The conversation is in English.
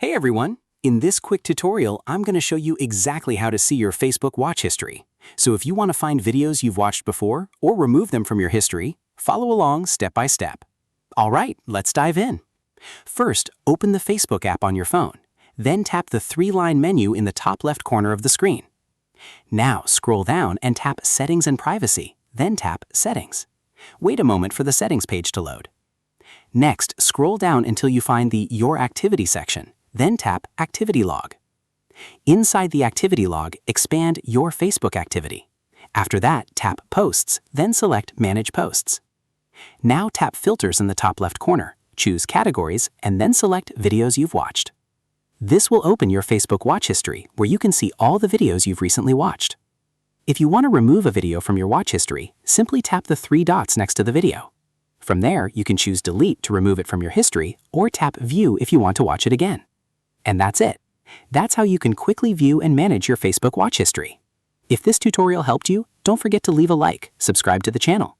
Hey everyone! In this quick tutorial, I'm going to show you exactly how to see your Facebook watch history. So if you want to find videos you've watched before or remove them from your history, follow along step by step. Alright, let's dive in. First, open the Facebook app on your phone. Then tap the three-line menu in the top left corner of the screen. Now scroll down and tap Settings and Privacy, then tap Settings. Wait a moment for the Settings page to load. Next, scroll down until you find the Your Activity section. Then tap Activity Log. Inside the Activity Log, expand Your Facebook Activity. After that, tap Posts, then select Manage Posts. Now tap Filters in the top left corner, choose Categories, and then select Videos you've watched. This will open your Facebook watch history, where you can see all the videos you've recently watched. If you want to remove a video from your watch history, simply tap the three dots next to the video. From there, you can choose Delete to remove it from your history, or tap View if you want to watch it again. And that's it. That's how you can quickly view and manage your Facebook watch history. If this tutorial helped you, don't forget to leave a like, subscribe to the channel,